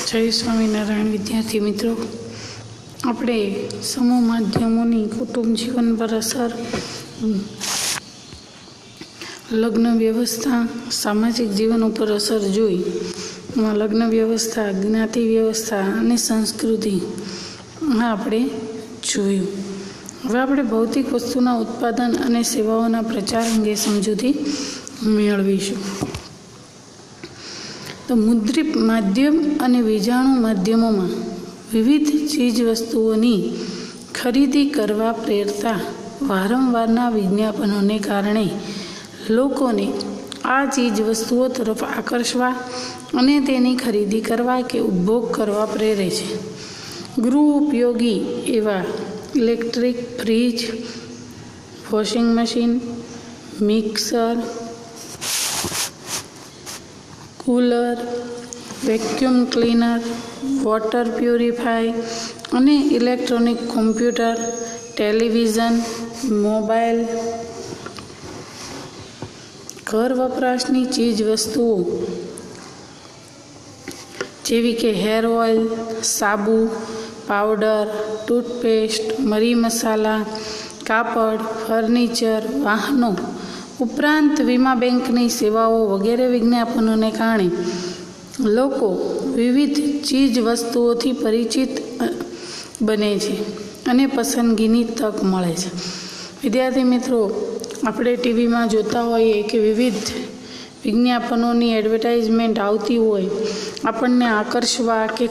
જય સ્વામિનારાયણ વિદ્યાર્થી મિત્રો, આપણે સમૂહ માધ્યમોની કુટુંબ જીવન પર અસર, લગ્ન વ્યવસ્થા, સામાજિક જીવન ઉપર અસર જોઈ. લગ્ન વ્યવસ્થા, જ્ઞાતિ વ્યવસ્થા અને સંસ્કૃતિ આપણે જોયું. હવે આપણે ભૌતિક વસ્તુના ઉત્પાદન અને સેવાઓના પ્રચાર અંગે સમજૂતી મેળવીશું. તો મુદ્રિત માધ્યમ અને વીજાણુ માધ્યમોમાં વિવિધ ચીજવસ્તુઓની ખરીદી કરવા પ્રેરતા વારંવારના વિજ્ઞાપનોને કારણે લોકોને આ ચીજવસ્તુઓ તરફ આકર્ષવા અને તેની ખરીદી કરવા કે ઉપભોગ કરવા પ્રેરે છે. ગૃહ ઉપયોગી એવા electric fridge, washing machine, mixer, cooler, vacuum cleaner, water purify અને ઇલેક્ટ્રોનિક કોમ્પ્યુટર, ટેલિવિઝન, મોબાઈલ, ઘર વપરાશની ચીજ વસ્તુઓ જેવી કે હેર ઓઇલ, સાબુ, પાવડર, ટૂથપેસ્ટ, મરી મસાલા, કાપડ, ફર્નિચર, વાહનો ઉપરાંત વીમા બેંકની સેવાઓ વગેરે વિજ્ઞાપનોને કારણે લોકો વિવિધ ચીજ વસ્તુઓથી પરિચિત બને છે અને પસંદગીની તક મળે છે. વિદ્યાર્થી મિત્રો, આપણે ટીવીમાં જોતા હોઈએ કે વિવિધ વિજ્ઞાપનોની એડવર્ટાઇઝમેન્ટ આવતી હોય, આપણને આકર્ષવા કે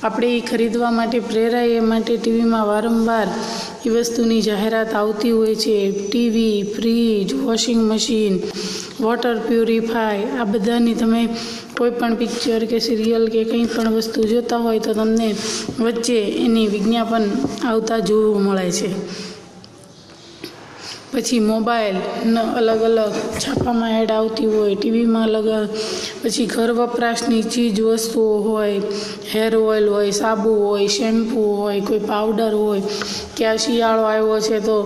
આપણે એ ખરીદવા માટે પ્રેરાય એ માટે ટીવીમાં વારંવાર એ વસ્તુની જાહેરાત આવતી હોય છે. TV, fridge, washing machine, water purify, આ બધાની તમે કોઈ પણ પિક્ચર કે સિરિયલ કે કંઈ પણ વસ્તુ જોતા હોય તો તમને વચ્ચે એની વિજ્ઞાપન આવતા જોવા મળે છે. પછી મોબાઈલ અલગ અલગ છાપામાં એડ આવતી હોય, ટીવીમાં અલગ, પછી ઘર વપરાશની ચીજ વસ્તુઓ હોય, હેર ઓઇલ હોય, સાબુ હોય, શેમ્પૂ હોય, કોઈ પાવડર હોય, કે આ શિયાળો આવ્યો છે તો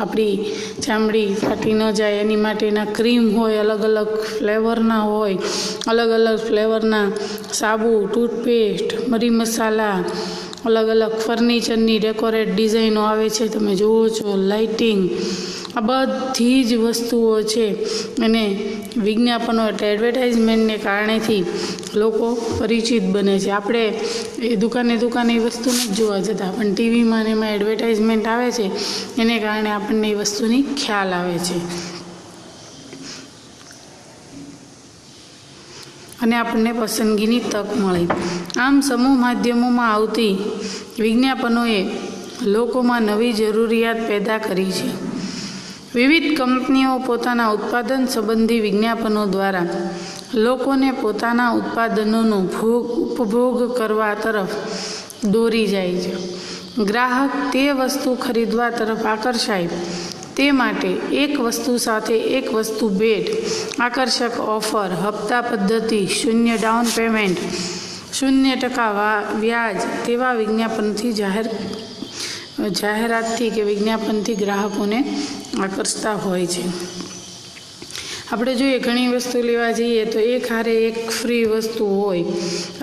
આપણી ચામડી ફાટી ન જાય એની માટેના ક્રીમ હોય, અલગ અલગ ફ્લેવરના હોય, અલગ અલગ ફ્લેવરના સાબુ, ટૂથપેસ્ટ, મરી મસાલા, અલગ અલગ ફર્નિચરની ડેકોરેટ ડિઝાઇનો આવે છે, તમે જુઓ છો, લાઇટિંગ, આ બધી જ વસ્તુઓ છે અને વિજ્ઞાપનો એટલે એડવર્ટાઇઝમેન્ટને કારણેથી લોકો પરિચિત બને છે. આપણે એ દુકાને એ વસ્તુ નથી જોવા જતા, પણ ટીવીમાં ને એમાં એડવર્ટાઇઝમેન્ટ આવે છે એને કારણે આપણને એ વસ્તુની ખ્યાલ આવે છે અને આપણને પસંદગીની તક મળે. આમ સમૂહ માધ્યમોમાં આવતી વિજ્ઞાપનોએ લોકોમાં નવી જરૂરિયાત પેદા કરી છે. વિવિધ કંપનીઓ પોતાના ઉત્પાદન સંબંધી વિજ્ઞાપનો દ્વારા લોકોને પોતાના ઉત્પાદનોનો ઉપભોગ કરવા તરફ દોરી જાય છે. ગ્રાહક તે વસ્તુ ખરીદવા તરફ આકર્ષાય તે માટે એક વસ્તુ સાથે એક વસ્તુ ભેટ, આકર્ષક ઓફર, હપ્તા પદ્ધતિ, શૂન્ય ડાઉન પેમેન્ટ, 0% વ્યાજ તેવા વિજ્ઞાપનથી જાહેરાતથી કે વિજ્ઞાપનથી ગ્રાહકોને આકર્ષતા હોય છે. આપણે જોઈએ ઘણી વસ્તુ લેવા જઈએ તો એક હારે એક ફ્રી વસ્તુ હોય,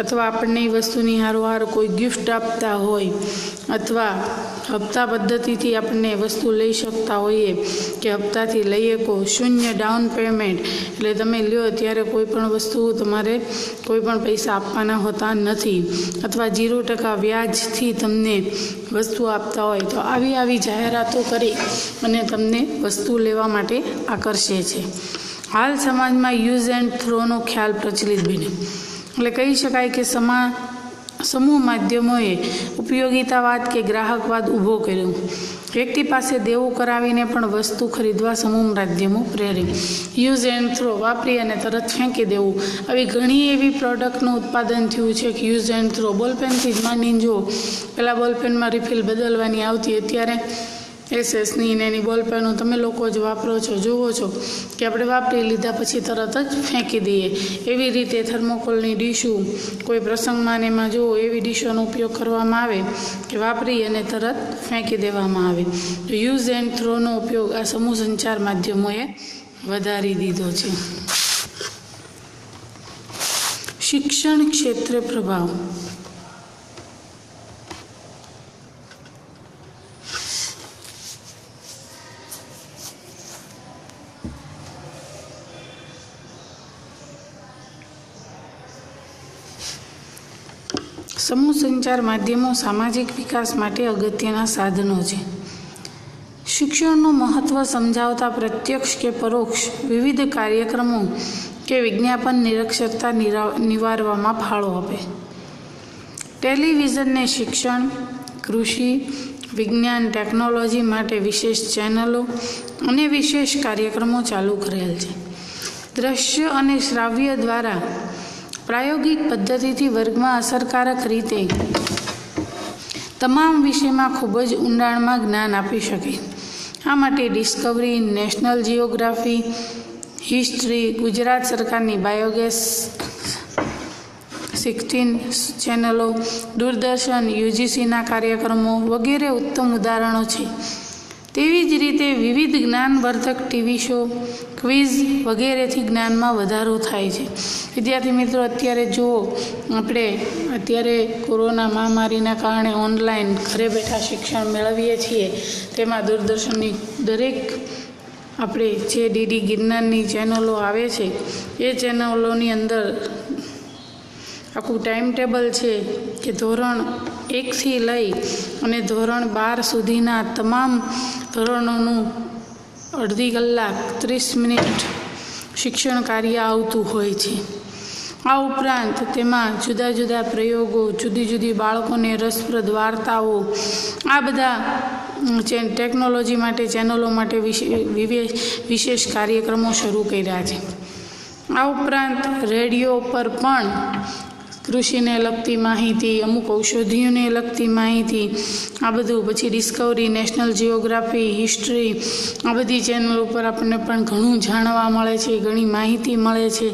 અથવા આપણને એ વસ્તુની હારોહાર કોઈ ગિફ્ટ આપતા હોય, અથવા હપ્તા પદ્ધતિથી આપણને વસ્તુ લઈ શકતા હોઈએ કે હપ્તાથી લઈ શકો, 0 ડાઉન પેમેન્ટ એટલે તમે લ્યો ત્યારે કોઈ પણ વસ્તુ તમારે કોઈ પણ પૈસા આપવાના હોતા નથી, અથવા 0% વ્યાજથી તમને વસ્તુ આપતા હોય. તો આવી જાહેરાતો કરી અને તમને વસ્તુ લેવા માટે આકર્ષે છે. હાલ સમાજમાં યુઝ એન્ડ થ્રોનો ખ્યાલ પ્રચલિત બન્યો, એટલે કહી શકાય કે સમૂહ માધ્યમોએ ઉપયોગિતાવાદ કે ગ્રાહકવાદ ઊભો કર્યો. વ્યક્તિ પાસે દેવું કરાવીને પણ વસ્તુ ખરીદવા સમૂહ માધ્યમો પ્રેરે. યુઝ એન્ડ થ્રો, વાપરી અને તરત ફેંકી દેવું, આવી ઘણી એવી પ્રોડક્ટનું ઉત્પાદન થયું છે કે યુઝ એન્ડ થ્રો. બોલપેનથી જ માંડીને જુઓ, પહેલાં બોલપેનમાં રિફિલ બદલવાની આવતી, અત્યારે એસએસની ને એની બોલપેનો તમે લોકો જ વાપરો છો, જુઓ છો કે આપણે વાપરી લીધા પછી તરત જ ફેંકી દઈએ. એવી રીતે થર્મોકોલની ડીશું કોઈ પ્રસંગમાં ને એમાં જુઓ એવી ડીશોનો ઉપયોગ કરવામાં આવે કે વાપરી અને તરત ફેંકી દેવામાં આવે. તો યુઝ એન્ડ થ્રોનો ઉપયોગ આ સમૂહ સંચાર માધ્યમોએ વધારી દીધો છે. શિક્ષણ ક્ષેત્રે પ્રભાવ. સમૂહ સંચાર માધ્યમો સામાજિક વિકાસ માટે અગત્યના સાધનો છે. શિક્ષણનું મહત્ત્વ સમજાવતા પ્રત્યક્ષ કે પરોક્ષ વિવિધ કાર્યક્રમો કે વિજ્ઞાપન નિરક્ષરતા નિવારવામાં ફાળો આપે. ટેલિવિઝનને શિક્ષણ, કૃષિ, વિજ્ઞાન, ટેકનોલોજી માટે વિશેષ ચેનલો અને વિશેષ કાર્યક્રમો ચાલુ કરેલ છે. દ્રશ્ય અને શ્રાવ્ય દ્વારા પ્રાયોગિક પદ્ધતિથી વર્ગમાં અસરકારક રીતે તમામ વિષયમાં ખૂબ જ ઊંડાણમાં જ્ઞાન આપી શકે. આ માટે Discovery, national geography, history, Gujarat સરકારની બાયોગેસ 16 ચેનલો, દૂરદર્શન, યુજીસીના કાર્યક્રમો વગેરે ઉત્તમ ઉદાહરણો છે. તેવી જ રીતે વિવિધ જ્ઞાનવર્ધક ટીવી શો, ક્વિઝ વગેરેથી જ્ઞાનમાં વધારો થાય છે. વિદ્યાર્થી મિત્રો, અત્યારે જુઓ, આપણે અત્યારે કોરોના મહામારીના કારણે ઓનલાઈન ઘરે બેઠા શિક્ષણ મેળવીએ છીએ. તેમાં દૂરદર્શનની દરેક આપણે જે ડીડી ગિરનારની ચેનલો આવે છે એ ચેનલોની અંદર આખું ટાઈમ ટેબલ છે કે ધોરણ 1થી લઈ અને ધોરણ 12 સુધીના તમામ ધોરણોનું અડધી કલાક 30 મિનિટ શિક્ષણ કાર્ય આવતું હોય છે. આ ઉપરાંત તેમાં જુદા જુદા પ્રયોગો, જુદી જુદી બાળકોને રસપ્રદ વાર્તાઓ, આ બધા ટેકનોલોજી માટે ચેનલો માટે વિશેષ કાર્યક્રમો શરૂ કર્યા છે. આ ઉપરાંત રેડિયો પર પણ કૃષિને લગતી માહિતી, અમુક ઔષધિઓને લગતી માહિતી, આ બધું, પછી ડિસ્કવરી, નેશનલ જિયોગ્રાફી, હિસ્ટ્રી, આ બધી ચેનલો પર આપણને પણ ઘણું જાણવા મળે છે, ઘણી માહિતી મળે છે.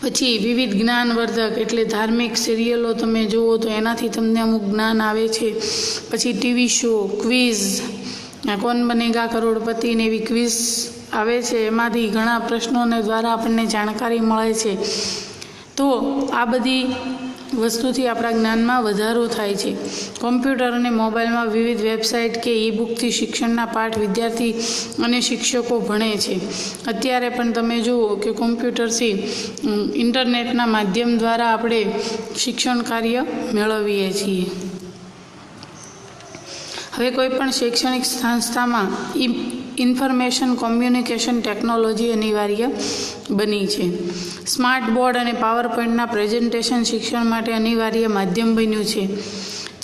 પછી વિવિધ જ્ઞાનવર્ધક એટલે ધાર્મિક સિરિયલો તમે જુઓ તો એનાથી તમને અમુક જ્ઞાન આવે છે. પછી TV show, quiz, Kaun Banega Crorepati ને એવી ક્વિઝ આવે છે, એમાંથી ઘણા પ્રશ્નોને દ્વારા આપણને જાણકારી મળે છે. તો આ બધી વસ્તુથી આપણા જ્ઞાનમાં વધારો થાય છે. કોમ્પ્યુટર અને મોબાઈલમાં વિવિધ વેબસાઇટ કે ઈ બુકથી શિક્ષણના પાઠ વિદ્યાર્થી અને શિક્ષકો ભણે છે. અત્યારે પણ તમે જુઓ કે કોમ્પ્યુટરથી ઇન્ટરનેટના માધ્યમ દ્વારા આપણે શિક્ષણ કાર્ય મેળવીએ છીએ. હવે કોઈ પણ શૈક્ષણિક સંસ્થામાં ઇન્ફોર્મેશન કોમ્યુનિકેશન ટેકનોલોજી અનિવાર્ય બની છે. સ્માર્ટ બોર્ડ અને પાવર પોઈન્ટના પ્રેઝન્ટેશન શિક્ષણ માટે અનિવાર્ય માધ્યમ બન્યું છે,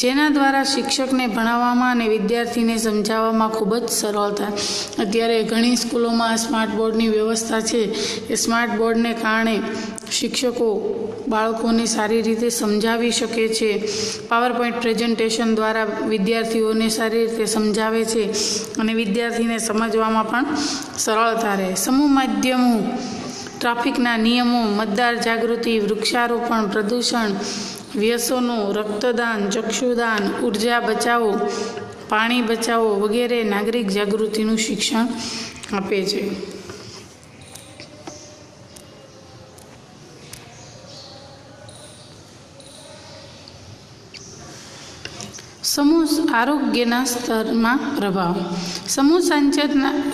જેના દ્વારા શિક્ષકને ભણાવવામાં અને વિદ્યાર્થીને સમજાવવામાં ખૂબ જ સરળતા. અત્યારે ઘણી સ્કૂલોમાં સ્માર્ટ બોર્ડની વ્યવસ્થા છે. એ સ્માર્ટ બોર્ડને કારણે શિક્ષકો બાળકોને સારી રીતે સમજાવી શકે છે. પાવર પોઈન્ટ પ્રેઝન્ટેશન દ્વારા વિદ્યાર્થીઓને સારી રીતે સમજાવે છે અને વિદ્યાર્થીને સમજવામાં પણ સરળતા રહે. સમૂહ માધ્યમો, ટ્રાફિકના નિયમો, મતદાર જાગૃતિ, વૃક્ષારોપણ, પ્રદૂષણ, વ્યસનો, રક્તદાન, ચક્ષુદાન, ઉર્જા બચાવો, પાણી બચાવો વગેરે નાગરિક જાગૃતિનું શિક્ષણ આપે છે. સમૂહ આરોગ્યના સ્તરમાં પ્રભાવ. સમૂહ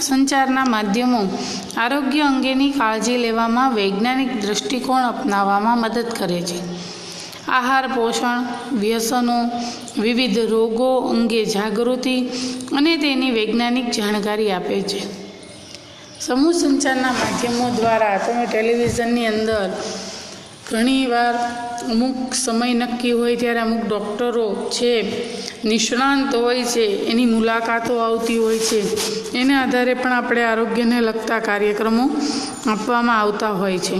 સંચારના માધ્યમો આરોગ્ય અંગેની કાળજી લેવામાં વૈજ્ઞાનિક દૃષ્ટિકોણ અપનાવવામાં મદદ કરે છે. આહાર, પોષણ, વ્યસનો, વિવિધ રોગો અંગે જાગૃતિ અને તેની વૈજ્ઞાનિક જાણકારી આપે છે. સમૂહ સંચારના માધ્યમો દ્વારા તમે ટેલિવિઝનની અંદર ઘણીવાર અમુક સમય નક્કી હોય ત્યારે અમુક ડૉક્ટરો છે, નિષ્ણાંત હોય છે, એની મુલાકાતો આવતી હોય છે. એના આધારે પણ આપણે આરોગ્યને લગતા કાર્યક્રમો આપવામાં આવતા હોય છે.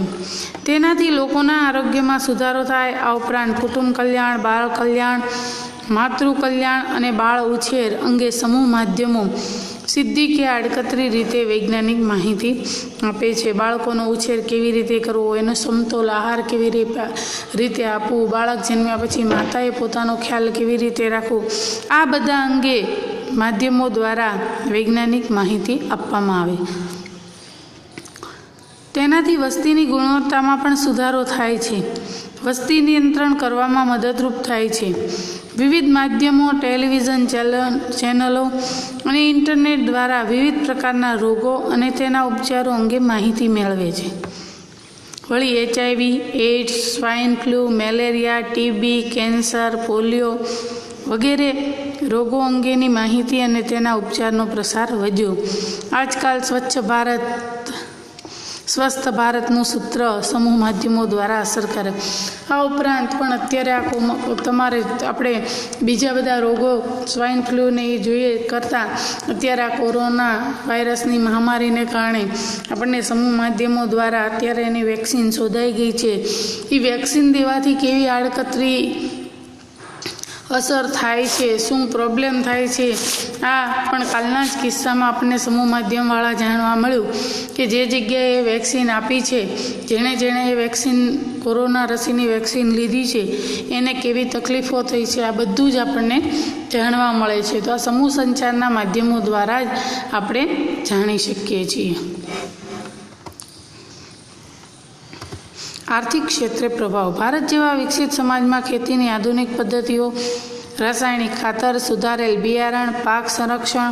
તેનાથી લોકોના આરોગ્યમાં સુધારો થાય. આ ઉપરાંત કુટુંબ કલ્યાણ, બાળ કલ્યાણ, માતૃ કલ્યાણ અને બાળ ઉછેર અંગે સમૂહ માધ્યમો સીધી કે આડકતરી રીતે વૈજ્ઞાનિક માહિતી આપે છે. બાળકોનો ઉછેર કેવી રીતે કરવો, એનો સમતોલ આહાર કેવી રીતે આપવું, બાળક જન્મ્યા પછી માતાએ પોતાનો ખ્યાલ કેવી રીતે રાખવો, આ બધા અંગે માધ્યમો દ્વારા વૈજ્ઞાનિક માહિતી આપવામાં આવે. તેનાથી વસ્તીની ગુણવત્તામાં પણ સુધારો થાય છે. વસ્તી નિયંત્રણ કરવામાં મદદરૂપ થાય છે. વિવિધ માધ્યમો, ટેલિવિઝન ચેનલો અને ઇન્ટરનેટ દ્વારા વિવિધ પ્રકારના રોગો અને તેના ઉપચારો અંગે માહિતી મેળવે છે. વળી HIV, AIDS, swine flu, malaria, TB, cancer, polio વગેરે રોગો અંગેની માહિતી અને તેના ઉપચારનો પ્રસાર વધ્યો. આજકાલ સ્વસ્થ ભારતનું સૂત્ર સમૂહ માધ્યમો દ્વારા અસરકારક. આ ઉપરાંત પણ અત્યારે આપણે બીજા બધા રોગો, સ્વાઇન ફ્લૂને એ જોઈએ કરતાં અત્યારે આ કોરોના વાયરસની મહામારીને કારણે આપણને સમૂહ માધ્યમો દ્વારા અત્યારે એની વેક્સિન શોધાઈ ગઈ છે. એ વેક્સિન દેવાથી કેવી આડકતરી અસર થાય છે, શું પ્રોબ્લેમ થાય છે, આ પણ કાલના જ કિસ્સામાં આપણને સમૂહ માધ્યમવાળા જાણવા મળ્યું કે જે જગ્યાએ વેક્સિન આપી છે, જેણે એ વેક્સિન, કોરોના રસીની વેક્સિન લીધી છે, એને કેવી તકલીફો થઈ છે, આ બધું જ આપણને જાણવા મળે છે. તો આ સમૂહ સંચારના માધ્યમો દ્વારા જ આપણે જાણી શકીએ છીએ. આર્થિક ક્ષેત્રે પ્રભાવ. ભારત જેવા વિકસિત સમાજમાં ખેતીની આધુનિક પદ્ધતિઓ, રાસાયણિક ખાતર, સુધારેલ બિયારણ, પાક સંરક્ષણ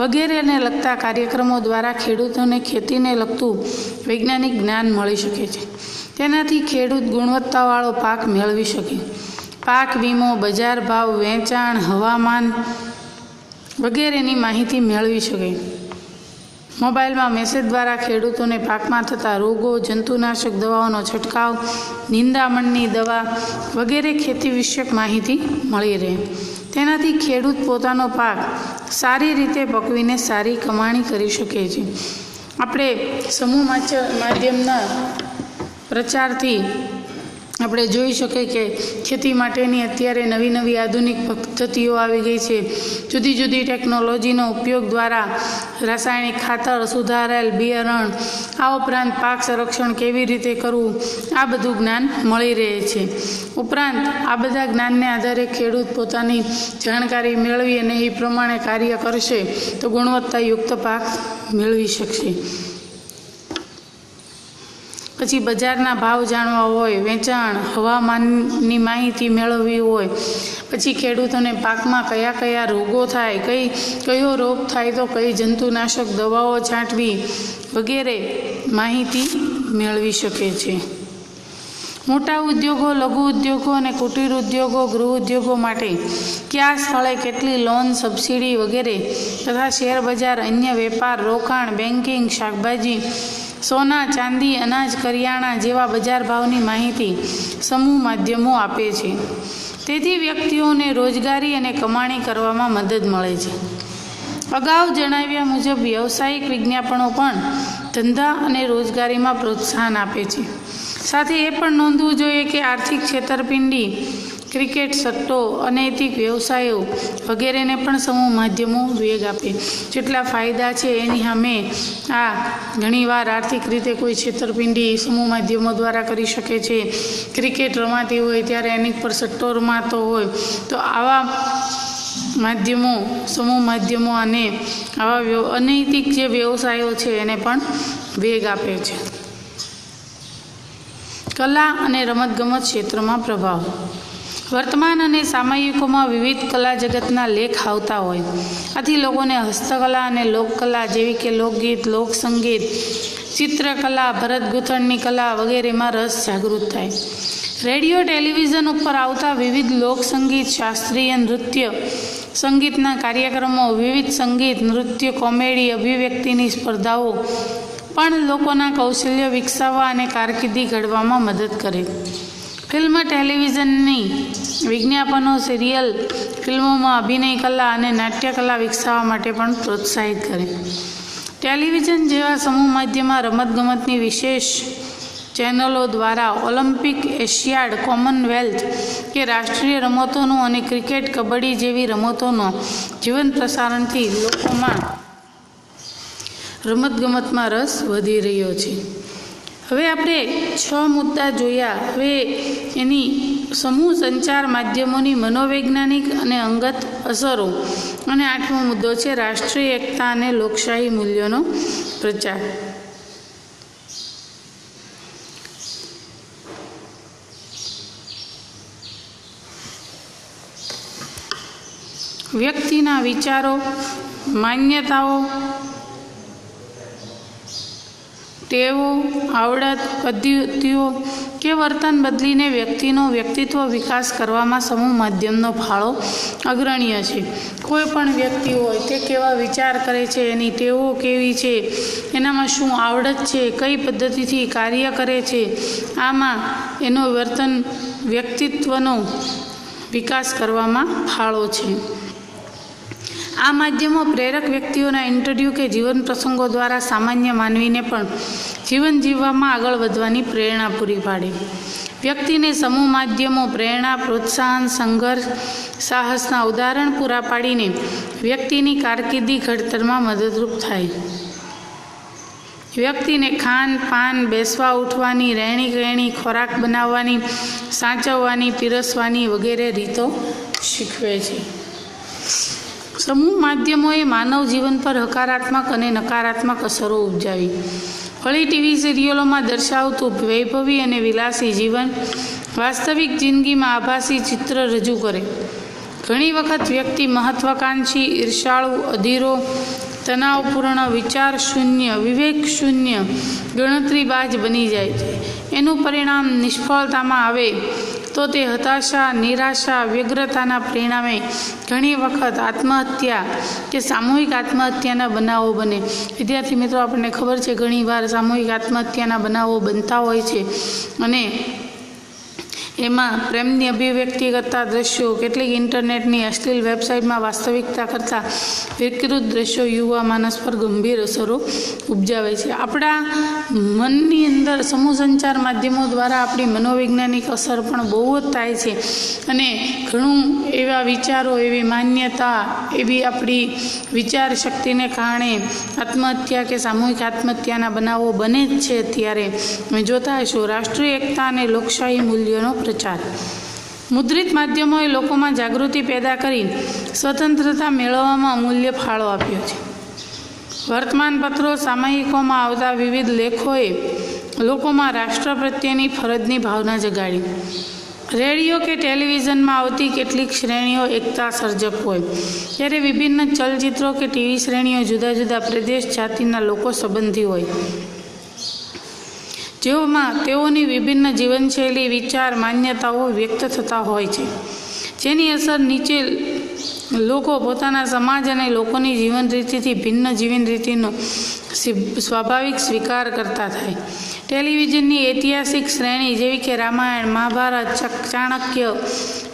વગેરેને લગતા કાર્યક્રમો દ્વારા ખેડૂતોને ખેતીને લગતું વૈજ્ઞાનિક જ્ઞાન મળી શકે છે. તેનાથી ખેડૂત ગુણવત્તાવાળો પાક મેળવી શકે. પાક વીમો, બજાર ભાવ, વેચાણ, હવામાન વગેરેની માહિતી મેળવી શકે. મોબાઈલમાં મેસેજ દ્વારા ખેડૂતોને પાકમાં થતા રોગો, જંતુનાશક દવાઓનો છંટકાવ, નિંદામણની દવા વગેરે ખેતી વિષયક માહિતી મળી રહે. તેનાથી ખેડૂત પોતાનો પાક સારી રીતે પકવીને સારી કમાણી કરી શકે છે. આપણે સમૂહ માધ્યમના પ્રચારથી આપણે જોઈ શકીએ કે ખેતી માટેની અત્યારે નવી આધુનિક પદ્ધતિઓ આવી ગઈ છે. જુદી જુદી ટેકનોલોજીનો ઉપયોગ દ્વારા રાસાયણિક ખાતર, સુધારેલ બિયારણ, આ ઉપરાંત પાક સંરક્ષણ કેવી રીતે કરવું, આ બધું જ્ઞાન મળી રહે છે. ઉપરાંત આ બધા જ્ઞાનને આધારે ખેડૂત પોતાની જાણકારી મેળવી અને એ પ્રમાણે કાર્ય કરશે તો ગુણવત્તાયુક્ત પાક મેળવી શકશે. પછી બજારના ભાવ જાણવા હોય, વેચાણ, હવામાનની માહિતી મેળવવી હોય, પછી ખેડૂતોને પાકમાં કયા રોગો થાય, કયો રોગ થાય તો કઈ જંતુનાશક દવાઓ છાંટવી વગેરે માહિતી મેળવી શકે છે. મોટા ઉદ્યોગો, લઘુ ઉદ્યોગો અને કુટીર ઉદ્યોગો, ગૃહ ઉદ્યોગો માટે કયા સ્થળે કેટલી લોન, સબસિડી વગેરે તથા શેર બજાર, અન્ય વેપાર, રોકાણ, બેન્કિંગ, શાકભાજી, સોના, ચાંદી, અનાજ, કરિયાણા જેવા બજાર ભાવની માહિતી સમૂહ માધ્યમો આપે છે. તેથી વ્યક્તિઓને રોજગારી અને કમાણી કરવામાં મદદ મળે છે. અગાઉ જણાવ્યા મુજબ વ્યવસાયિક વિજ્ઞાપનો પણ ધંધા અને રોજગારીમાં પ્રોત્સાહન આપે છે. સાથે એ પણ નોંધવું જોઈએ કે આર્થિક છેતરપિંડી, ક્રિકેટ, સટ્ટો, અનૈતિક વ્યવસાયો વગેરેને પણ સમૂહ માધ્યમો વેગ આપે. જેટલા ફાયદા છે એની સામે આ ઘણીવાર આર્થિક રીતે કોઈ છેતરપિંડી સમૂહ માધ્યમો દ્વારા કરી શકે છે. ક્રિકેટ રમાતી હોય ત્યારે એની પર સટ્ટો રમાતો હોય તો આવા માધ્યમો, સમૂહ માધ્યમો અને આવા અનૈતિક જે વ્યવસાયો છે એને પણ વેગ આપે છે. કલા અને રમતગમત ક્ષેત્રમાં પ્રભાવ. વર્તમાન અને સામયિકોમાં વિવિધ કલા જગતના લેખ આવતા હોય, આથી લોકોને હસ્તકલા અને લોકકલા જેવી કે લોકગીત, લોકસંગીત, ચિત્રકલા, ભરત ગૂંથણની કલા વગેરેમાં રસ જાગૃત થાય. રેડિયો, ટેલિવિઝન ઉપર આવતા વિવિધ લોકસંગીત, શાસ્ત્રીય નૃત્ય, સંગીતના કાર્યક્રમો, વિવિધ સંગીત, નૃત્ય, કોમેડી, અભિવ્યક્તિની સ્પર્ધાઓ પણ લોકોના કૌશલ્ય વિકસાવવા અને કારકિર્દી ઘડવામાં મદદ કરે. ફિલ્મ, ટેલિવિઝનની વિજ્ઞાપનો, સિરિયલ, ફિલ્મોમાં અભિનય કલા અને નાટ્યકલા વિકસાવવા માટે પણ પ્રોત્સાહિત કરે. ટેલિવિઝન જેવા સમૂહ માધ્યમમાં રમતગમતની વિશેષ ચેનલો દ્વારા ઓલિમ્પિક, એશિયાડ, કોમનવેલ્થ કે રાષ્ટ્રીય રમતોનું અને ક્રિકેટ, કબડ્ડી જેવી રમતોનો જીવંત પ્રસારણથી લોકોમાં રમતગમતમાં રસ વધી રહ્યો છે. હવે આપણે 6 મુદ્દા જોયા. હવે એની સમૂહ સંચાર માધ્યમોની મનોવૈજ્ઞાનિક અને અંગત અસરો, અને 8મો મુદ્દો છે રાષ્ટ્રીય એકતા અને લોકશાહી મૂલ્યોનો પ્રચાર. વ્યક્તિના વિચારો, માન્યતાઓ, ટેવો, આવડત, પદ્ધતિઓ કે વર્તન બદલીને વ્યક્તિનો વ્યક્તિત્વ વિકાસ કરવામાં સમૂહ માધ્યમનો ફાળો અગ્રણ્ય છે. કોઈ પણ વ્યક્તિ હોય તે કેવા વિચાર કરે છે, એની ટેવો કેવી છે, એનામાં શું આવડત છે, કઈ પદ્ધતિથી કાર્ય કરે છે, આમાં એનો વર્તન વ્યક્તિત્વનો વિકાસ કરવામાં ફાળો છે. આ માધ્યમો પ્રેરક વ્યક્તિઓના ઇન્ટરવ્યૂ કે જીવન પ્રસંગો દ્વારા સામાન્ય માનવીને પણ જીવન જીવવામાં આગળ વધવાની પ્રેરણા પૂરી પાડે. વ્યક્તિને સમૂહ માધ્યમો પ્રેરણા, પ્રોત્સાહન, સંઘર્ષ, સાહસના ઉદાહરણ પૂરા પાડીને વ્યક્તિની કારકિર્દી ઘડતરમાં મદદરૂપ થાય. વ્યક્તિને ખાન પાન, બેસવા ઉઠવાની, રહેણી કહેણી, ખોરાક બનાવવાની, સાચવવાની, પીરસવાની વગેરે રીતો શીખવે છે. સમૂહ માધ્યમોએ માનવ જીવન પર હકારાત્મક અને નકારાત્મક અસરો ઉપજાવી. વળી ટીવી સિરિયલોમાં દર્શાવતું વૈભવી અને વિલાસી જીવન વાસ્તવિક જિંદગીમાં આભાસી ચિત્ર રજૂ કરે. ઘણી વખત વ્યક્તિ મહત્વાકાંક્ષી, ઈર્ષાળુ, અધીરો, તણાવપૂર્ણ, વિચાર શૂન્ય, વિવેક શૂન્ય, ગણતરીબાજ બની જાય છે. એનું પરિણામ નિષ્ફળતામાં આવે તો તે હતાશા, નિરાશા, વ્યગ્રતાના પરિણામે ઘણી વખત આત્મહત્યા કે સામૂહિક આત્મહત્યાના બનાવો બને. વિદ્યાર્થી મિત્રો, આપણને ખબર છે ઘણીવાર સામૂહિક આત્મહત્યાના બનાવો બનતા હોય છે અને એમાં પ્રેમની અભિવ્યક્તિ કરતા દ્રશ્યો, કેટલીક ઇન્ટરનેટની અશ્લીલ વેબસાઇટમાં વાસ્તવિકતા કરતાં વિકૃત દ્રશ્યો યુવા માનસ પર ગંભીર અસરો ઉપજાવે છે. આપણા મનની અંદર સમૂહ સંચાર માધ્યમો દ્વારા આપણી મનોવૈજ્ઞાનિક અસર પણ બહુ જ થાય છે અને ઘણું એવા વિચારો, એવી માન્યતા, એવી આપણી વિચાર શક્તિને કારણે આત્મહત્યા કે સામૂહિક આત્મહત્યાના બનાવો બને જ છે. ત્યારે તમે જોતા હશો રાષ્ટ્રીય એકતા અને લોકશાહી મૂલ્યોનો પ્રચાર. મુદ્રિત માધ્યમોએ લોકોમાં જાગૃતિ પેદા કરી સ્વતંત્રતા મેળવવામાં અમૂલ્ય ફાળો આપ્યો છે. વર્તમાનપત્રો, સામયિકોમાં આવતા વિવિધ લેખોએ લોકોમાં રાષ્ટ્ર પ્રત્યેની ફરજની ભાવના જગાડી. રેડિયો કે ટેલિવિઝનમાં આવતી કેટલીક શ્રેણીઓ એકતા સર્જક હોય, ત્યારે વિભિન્ન ચલચિત્રો કે ટીવી શ્રેણીઓ જુદા જુદા પ્રદેશ, જાતિના લોકો સંબંધી હોય, જેઓમાં તેઓની વિભિન્ન જીવનશૈલી, વિચાર, માન્યતાઓ વ્યક્ત થતા હોય છે, જેની અસર નીચે લોકો પોતાના સમાજ અને લોકોની જીવન રીતિથી ભિન્ન જીવન રીતિનો સ્વાભાવિક સ્વીકાર કરતા થાય. ટેલિવિઝનની ઐતિહાસિક શ્રેણી જેવી કે રામાયણ, મહાભારત, ચાણક્ય,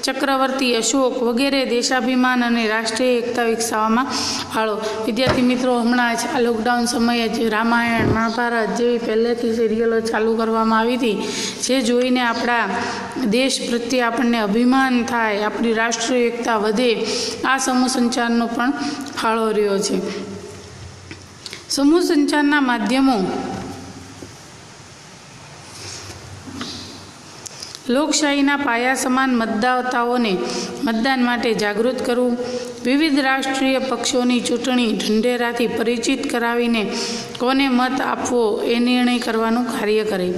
ચક્રવર્તી, અશોક વગેરે દેશાભિમાન અને રાષ્ટ્રીય એકતા વિકસાવવામાં ફાળો. વિદ્યાર્થી મિત્રો, હમણાં જ આ લોકડાઉન સમયે જ રામાયણ, મહાભારત જેવી પહેલેથી સિરિયલો ચાલુ કરવામાં આવી હતી, જે જોઈને આપણા દેશ પ્રત્યે આપણને અભિમાન થાય, આપણી રાષ્ટ્રીય એકતા વધે, આ સમૂહ સંચારનો પણ ફાળો રહ્યો છે. સમૂહ સંચારના માધ્યમો લોકશાહીના પાયા સમાન મતદાતાઓને મતદાન માટે જાગૃત કરવું, વિવિધ રાષ્ટ્રીય પક્ષોની ચૂંટણી ઢંઢેરાથી પરિચિત કરાવીને કોને મત આપવો એ નિર્ણય કરવાનું કાર્ય કરે.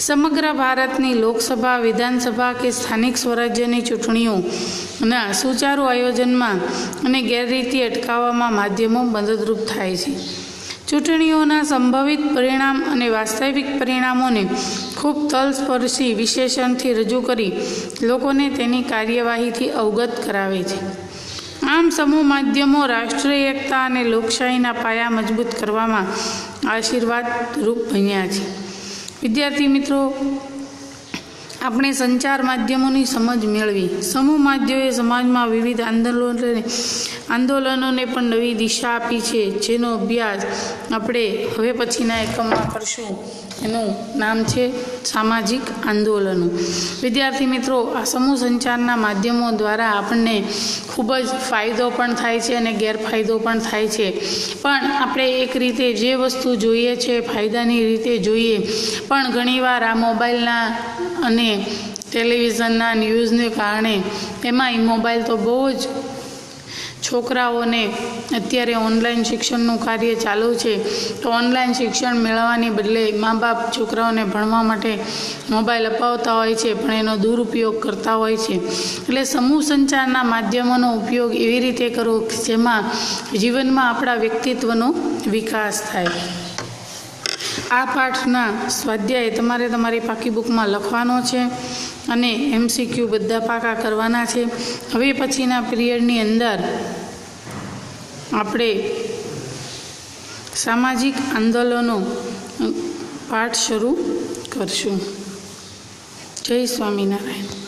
સમગ્ર ભારતની લોકસભા, વિધાનસભા કે સ્થાનિક સ્વરાજ્યની ચૂંટણીઓના સુચારુ આયોજનમાં અને ગેરરીતિ અટકાવવામાં માધ્યમો મદદરૂપ થાય છે. ચૂંટણીઓના સંભવિત પરિણામ અને વાસ્તવિક પરિણામોને ખૂબ તલસ્પર્શી વિશ્લેષણથી રજૂ કરી લોકોને તેની કાર્યવાહીથી અવગત કરાવે છે. આમ સમૂહ માધ્યમો રાષ્ટ્રીય એકતા અને લોકશાહીના પાયા મજબૂત કરવામાં આશીર્વાદરૂપ બન્યા છે. વિદ્યાર્થી મિત્રો, આપણે સંચાર માધ્યમોની સમજ મેળવી. સમૂહ માધ્યમોએ સમાજમાં વિવિધ આંદોલનોને પણ નવી દિશા આપી છે, જેનો અભ્યાસ આપણે હવે પછીના એકમમાં કરશું. એનું નામ છે સામાજિક આંદોલનો. વિદ્યાર્થી મિત્રો, આ સમૂહ સંચારના માધ્યમો દ્વારા આપણને ખૂબ જ ફાયદો પણ થાય છે અને ગેરફાયદો પણ થાય છે. પણ આપણે એક રીતે જે વસ્તુ જોઈએ છે ફાયદાની રીતે જોઈએ, પણ ઘણીવાર આ મોબાઈલના અને ટેલિવિઝનના ન્યૂઝને કારણે એમાંય મોબાઈલ તો બહુ જ છોકરાઓને અત્યારે ઓનલાઈન શિક્ષણનું કાર્ય ચાલુ છે, તો ઓનલાઈન શિક્ષણ મેળવવાની બદલે મા બાપ છોકરાઓને ભણવા માટે મોબાઈલ અપાવતા હોય છે, પણ એનો દુરુપયોગ કરતા હોય છે. એટલે સમૂહ સંચારના માધ્યમોનો ઉપયોગ એવી રીતે કરવો કે જેમાં જીવનમાં આપણા વ્યક્તિત્વનો વિકાસ થાય. આ પાઠના સ્વાધ્યાય તમારે તમારી પાકી બુકમાં લખવાનો છે અને MCQ બધા પાકા કરવાના છે. હવે પછીના પીરિયડની અંદર આપણે સામાજિક આંદોલનો પાઠ શરૂ કરશું. જય સ્વામિનારાયણ.